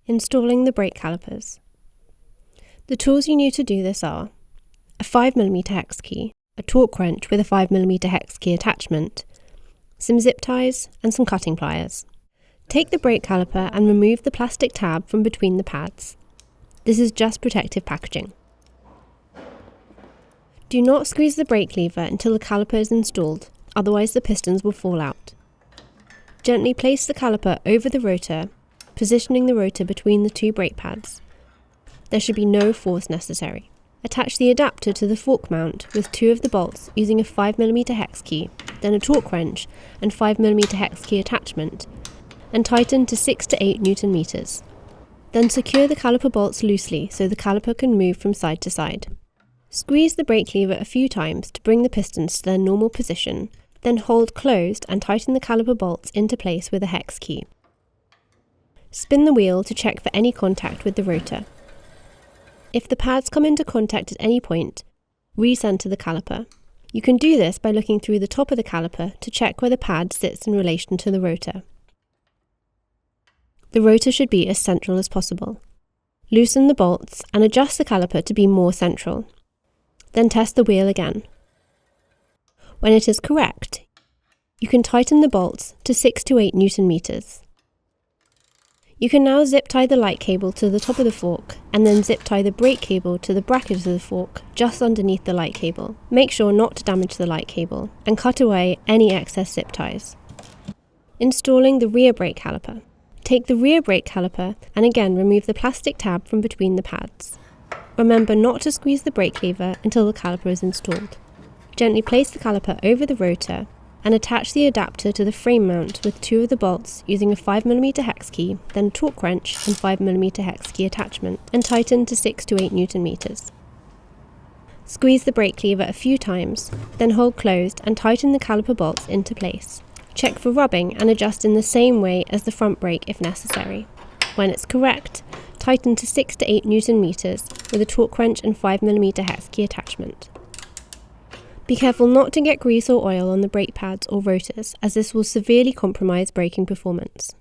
Installing the brake calipers. The tools you need to do this are a 5mm hex key, a torque wrench with a 5mm hex key attachment, some zip ties and some cutting pliers. Take the brake caliper and remove the plastic tab from between the pads. This is just protective packaging. Do not squeeze the brake lever until the caliper is installed, otherwise the pistons will fall out. Gently place the caliper over the rotor, positioning the rotor between the two brake pads. There should be no force necessary. Attach the adapter to the fork mount with two of the bolts using a 5mm hex key, then a torque wrench and 5mm hex key attachment, and tighten to 6 to 8 Nm. Then secure the caliper bolts loosely so the caliper can move from side to side. Squeeze the brake lever a few times to bring the pistons to their normal position, then hold closed and tighten the caliper bolts into place with a hex key. Spin the wheel to check for any contact with the rotor. If the pads come into contact at any point, recenter the caliper. You can do this by looking through the top of the caliper to check where the pad sits in relation to the rotor. The rotor should be as central as possible. Loosen the bolts and adjust the caliper to be more central. Then test the wheel again. When it is correct, you can tighten the bolts to 6 to 8 Nm. You can now zip tie the light cable to the top of the fork and then zip tie the brake cable to the bracket of the fork just underneath the light cable. Make sure not to damage the light cable and cut away any excess zip ties. Installing the rear brake caliper. Take the rear brake caliper and again remove the plastic tab from between the pads. Remember not to squeeze the brake lever until the caliper is installed. Gently place the caliper over the rotor and attach the adapter to the frame mount with two of the bolts using a 5mm hex key, then a torque wrench and 5mm hex key attachment, and tighten to 6 to 8 Nm. Squeeze the brake lever a few times, then hold closed and tighten the caliper bolts into place. Check for rubbing and adjust in the same way as the front brake if necessary. When it's correct, tighten to 6 to 8 Nm with a torque wrench and 5mm hex key attachment. Be careful not to get grease or oil on the brake pads or rotors, as this will severely compromise braking performance.